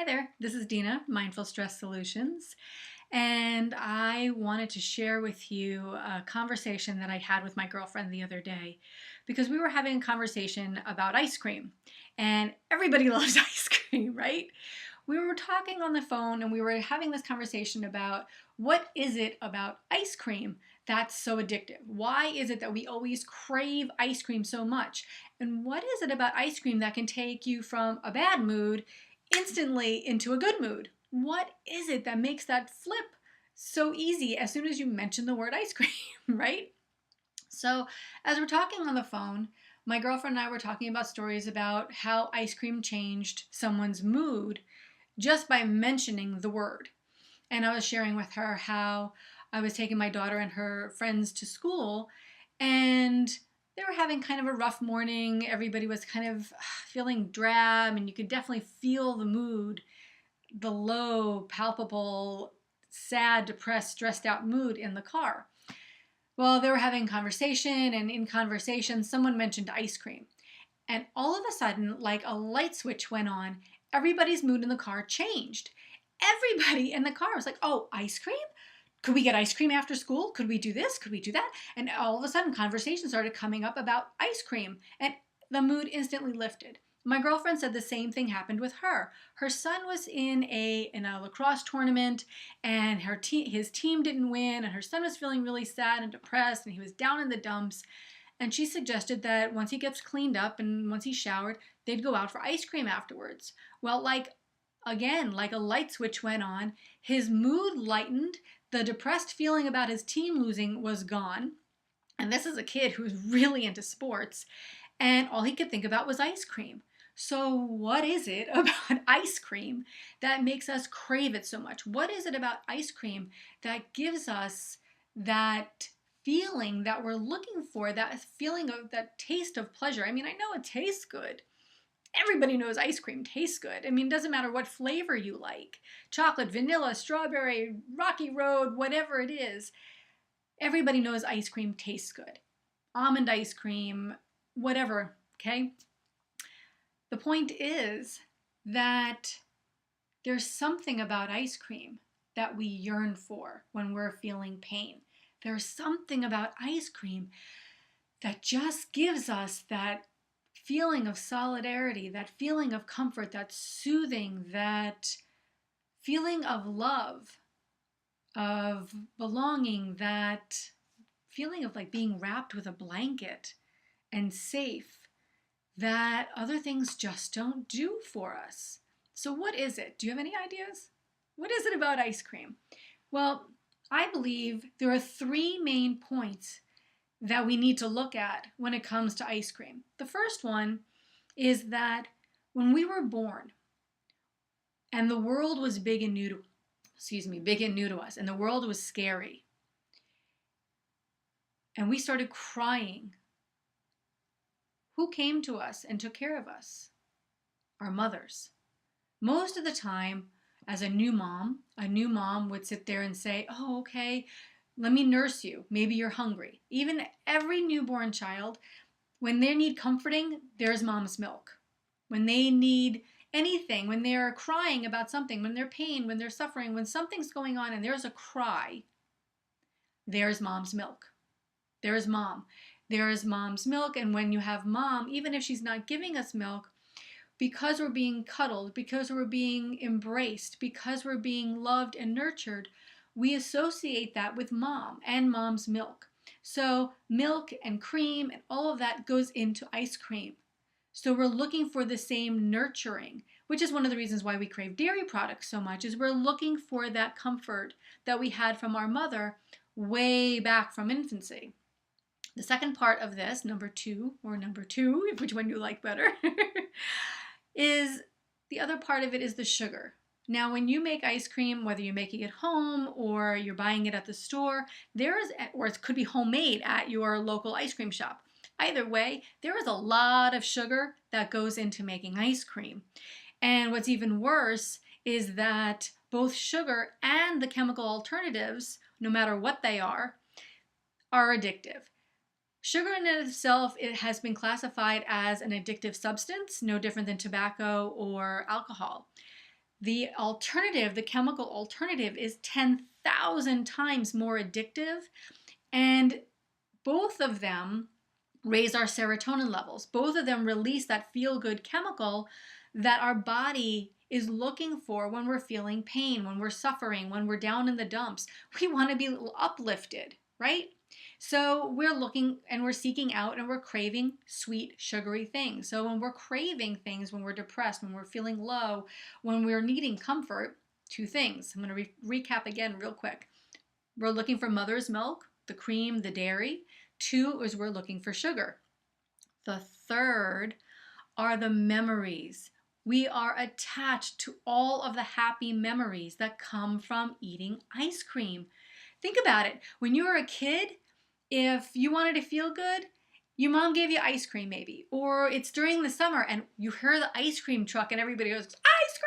Hi there, this is Dina, Mindful Stress Solutions, and I wanted to share with you a conversation that I had with my girlfriend the other day because we were having a conversation about ice cream, and everybody loves ice cream, right? We were talking on the phone and we were having this conversation about what is it about ice cream that's so addictive? Why is it that we always crave ice cream so much? And what is it about ice cream that can take you from a bad mood instantly into a good mood? What is it that makes that flip so easy as soon as you mention the word ice cream, right? So, as we're talking on the phone, my girlfriend and I were talking about stories about how ice cream changed someone's mood just by mentioning the word. And I was sharing with her how I was taking my daughter and her friends to school, and they were having kind of a rough morning. Everybody was kind of feeling drab, and you could definitely feel the mood, the low, palpable, sad, depressed, stressed out mood in the car. Well, they were having conversation, and in conversation, someone mentioned ice cream. And all of a sudden, like a light switch went on, everybody's mood in the car changed. Everybody in the car was like, oh, ice cream? Could we get ice cream after school? Could we do this? Could we do that? And all of a sudden, conversations started coming up about ice cream, and the mood instantly lifted. My girlfriend said the same thing happened with her. Her son was in a lacrosse tournament, and his team didn't win, and her son was feeling really sad and depressed, and he was down in the dumps. And she suggested that once he gets cleaned up and once he showered, they'd go out for ice cream afterwards. Well, like a light switch went on, his mood lightened, the depressed feeling about his team losing was gone. And this is a kid who's really into sports, and all he could think about was ice cream. So, what is it about ice cream that makes us crave it so much? What is it about ice cream that gives us that feeling that we're looking for, that feeling of that taste of pleasure? I mean, I know it tastes good. Everybody knows ice cream tastes good. I mean, it doesn't matter what flavor you like, chocolate, vanilla, strawberry, rocky road, whatever it is. Everybody knows ice cream tastes good. Almond ice cream, whatever, okay? The point is that there's something about ice cream that we yearn for when we're feeling pain. There's something about ice cream that just gives us that feeling of solidarity, that feeling of comfort, that soothing, that feeling of love, of belonging, that feeling of like being wrapped with a blanket and safe that other things just don't do for us. So, what is it? Do you have any ideas? What is it about ice cream? Well, I believe there are three main points that we need to look at when it comes to ice cream. The first one is that when we were born and the world was big and new to us, and the world was scary, and we started crying, who came to us and took care of us? Our mothers. Most of the time, as a new mom would sit there and say, oh, okay, let me nurse you. Maybe you're hungry. Even every newborn child, when they need comforting, there's mom's milk. When they need anything, when they're crying about something, when they're pain, when they're suffering, when something's going on and there's a cry, there's mom's milk. There's mom. There is mom's milk. And when you have mom, even if she's not giving us milk, because we're being cuddled, because we're being embraced, because we're being loved and nurtured, we associate that with mom and mom's milk. So milk and cream and all of that goes into ice cream. So we're looking for the same nurturing, which is one of the reasons why we crave dairy products so much, is we're looking for that comfort that we had from our mother way back from infancy. The second part of this, number two, which one you like better, is the other part of it is the sugar. Now, when you make ice cream, whether you're making it home or you're buying it at the store, or it could be homemade at your local ice cream shop. Either way, there is a lot of sugar that goes into making ice cream. And what's even worse is that both sugar and the chemical alternatives, no matter what they are addictive. Sugar in itself, it has been classified as an addictive substance, no different than tobacco or alcohol. The alternative, the chemical alternative, is 10,000 times more addictive, and both of them raise our serotonin levels. Both of them release that feel-good chemical that our body is looking for when we're feeling pain, when we're suffering, when we're down in the dumps. We want to be uplifted, right? So we're looking and we're seeking out and we're craving sweet, sugary things. So when we're craving things, when we're depressed, when we're feeling low, when we're needing comfort, two things. I'm going to recap again real quick. We're looking for mother's milk, the cream, the dairy. Two is we're looking for sugar. The third are the memories. We are attached to all of the happy memories that come from eating ice cream. Think about it. When you were a kid, if you wanted to feel good, your mom gave you ice cream maybe, or it's during the summer and you hear the ice cream truck and everybody goes, ice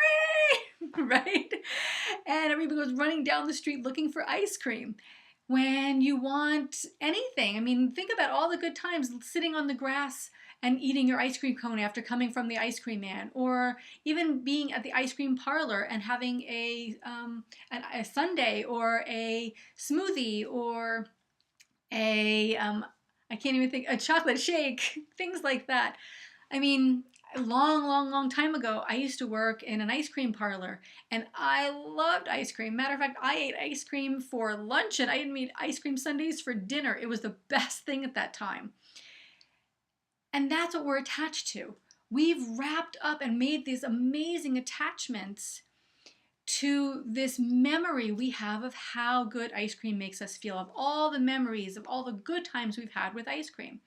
cream, right? And everybody goes running down the street looking for ice cream. When you want anything, I mean, think about all the good times sitting on the grass and eating your ice cream cone after coming from the ice cream man, or even being at the ice cream parlor and having a sundae or a smoothie or I can't even think, a chocolate shake, things like that. I mean, a long time ago, I used to work in an ice cream parlor and I loved ice cream. Matter of fact, I ate ice cream for lunch and I even made ice cream sundaes for dinner. It was the best thing at that time. And that's what we're attached to. We've wrapped up and made these amazing attachments to this memory we have of how good ice cream makes us feel, of all the memories, of all the good times we've had with ice cream.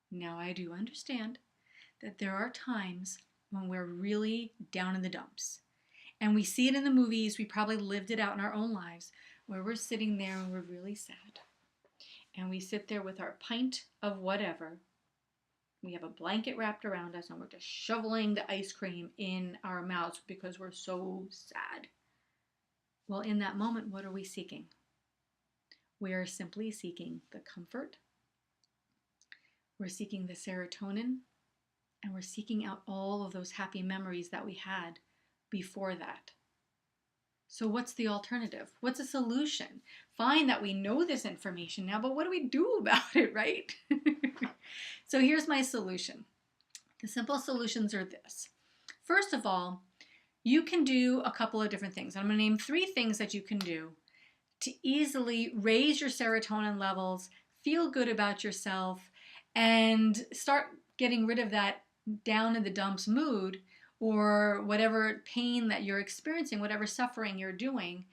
Now, I do understand that there are times when we're really down in the dumps. And we see it in the movies, we probably lived it out in our own lives, where we're sitting there and we're really sad. And we sit there with our pint of whatever. We have a blanket wrapped around us and we're just shoveling the ice cream in our mouths because we're so sad. Well, in that moment, what are we seeking? We are simply seeking the comfort. We're seeking the serotonin. And we're seeking out all of those happy memories that we had before that. So what's the alternative? What's a solution? Fine that we know this information now, but what do we do about it, right? So here's my solution. The simple solutions are this. First of all, you can do a couple of different things. I'm going to name 3 things that you can do to easily raise your serotonin levels, feel good about yourself, and start getting rid of that down in the dumps mood or whatever pain that you're experiencing, whatever suffering you're doing,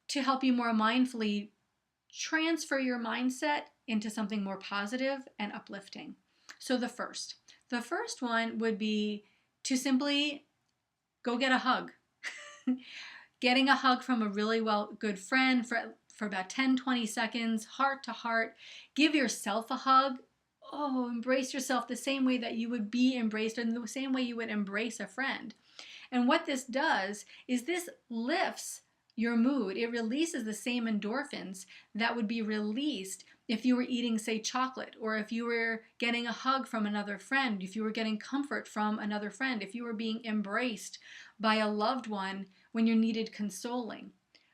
to help you more mindfully transfer your mindset into something more positive and uplifting. So the first one would be to simply go get a hug. Getting a hug from a really good friend for about 10-20 seconds, heart to heart. Give yourself a hug. Oh, embrace yourself the same way that you would be embraced, in the same way you would embrace a friend. And what this does is this lifts your mood. It releases the same endorphins that would be released if you were eating, say, chocolate, or if you were getting a hug from another friend, if you were getting comfort from another friend, if you were being embraced by a loved one when you needed consoling.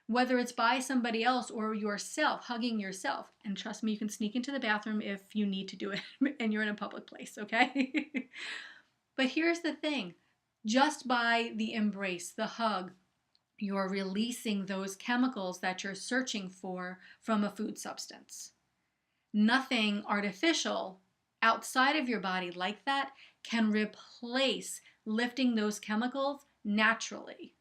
Whether it's by somebody else or yourself, hugging yourself. And trust me, you can sneak into the bathroom if you need to do it and you're in a public place, okay? But here's the thing. Just by the embrace, the hug, you're releasing those chemicals that you're searching for from a food substance. Nothing artificial outside of your body like that can replace lifting those chemicals naturally.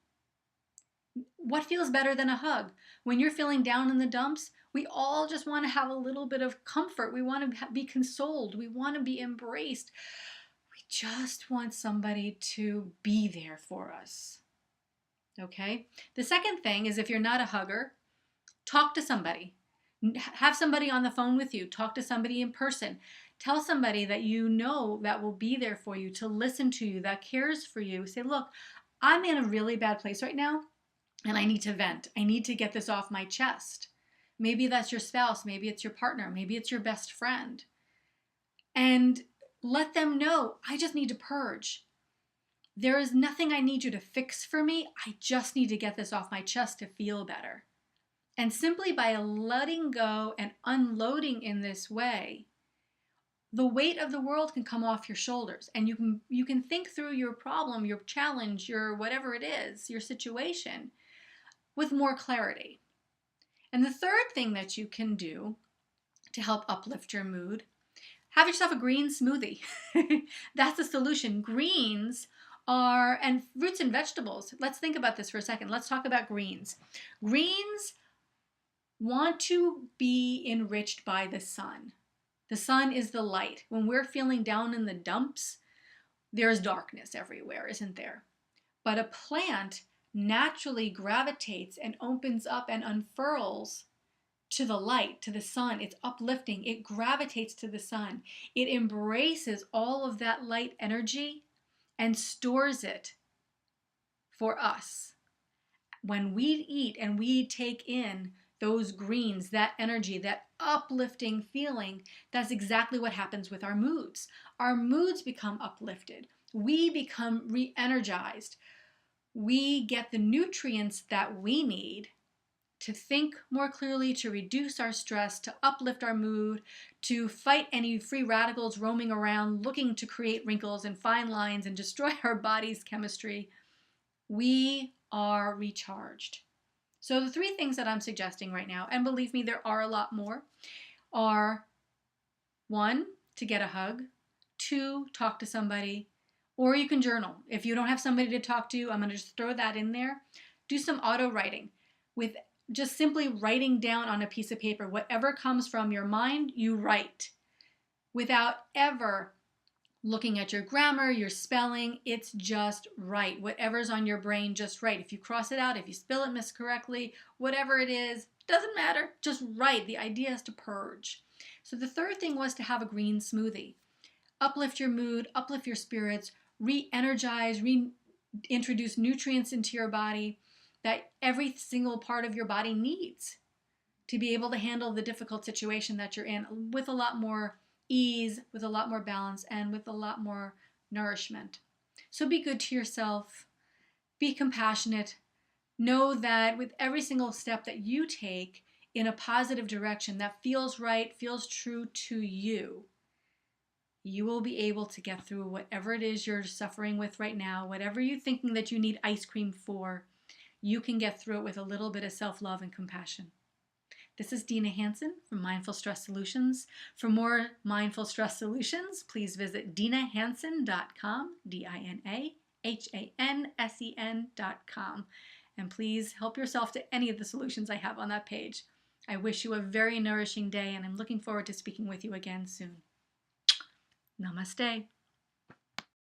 What feels better than a hug? When you're feeling down in the dumps, we all just want to have a little bit of comfort. We want to be consoled. We want to be embraced. We just want somebody to be there for us. Okay? The second thing is, if you're not a hugger, talk to somebody. Have somebody on the phone with you. Talk to somebody in person. Tell somebody that you know that will be there for you, to listen to you, that cares for you. Say, look, I'm in a really bad place right now and I need to vent. I need to get this off my chest. Maybe that's your spouse. Maybe it's your partner. Maybe it's your best friend. And let them know, I just need to purge. There is nothing I need you to fix for me. I just need to get this off my chest to feel better. And simply by letting go and unloading in this way, the weight of the world can come off your shoulders, and you can think through your problem, your challenge, your whatever it is, your situation with more clarity. And the third thing that you can do to help uplift your mood, have yourself a green smoothie. That's a solution. Greens are, and fruits and vegetables. Let's think about this for a second. Let's talk about greens. Greens want to be enriched by the sun. The sun is the light. When we're feeling down in the dumps, there's darkness everywhere, isn't there? But a plant naturally gravitates and opens up and unfurls to the light, to the sun. It's uplifting. It gravitates to the sun. It embraces all of that light energy and stores it for us. When we eat and we take in those greens, that energy, that uplifting feeling, that's exactly what happens with our moods. Our moods become uplifted. We become re-energized. We get the nutrients that we need to think more clearly, to reduce our stress, to uplift our mood, to fight any free radicals roaming around looking to create wrinkles and fine lines and destroy our body's chemistry. We are recharged. So the three things that I'm suggesting right now, and believe me, there are a lot more, are 1, to get a hug, 2, talk to somebody, or you can journal. If you don't have somebody to talk to, I'm going to just throw that in there. Do some auto writing with just simply writing down on a piece of paper. Whatever comes from your mind, you write without ever looking at your grammar, your spelling. It's just right. Whatever's on your brain, just write. If you cross it out, if you spell it miscorrectly, whatever it is, doesn't matter. Just write. The idea is to purge. So the third thing was to have a green smoothie. Uplift your mood, uplift your spirits, re-energize, reintroduce nutrients into your body that every single part of your body needs to be able to handle the difficult situation that you're in with a lot more ease, with a lot more balance, and with a lot more nourishment. So be good to yourself. Be compassionate. Know that with every single step that you take in a positive direction that feels right, feels true to you, you will be able to get through whatever it is you're suffering with right now, whatever you're thinking that you need ice cream for, you can get through it with a little bit of self-love and compassion. This is Dina Hansen from Mindful Stress Solutions. For more mindful stress solutions, please visit dinahansen.com, DINAHANSEN.com. And please help yourself to any of the solutions I have on that page. I wish you a very nourishing day, and I'm looking forward to speaking with you again soon. Namaste.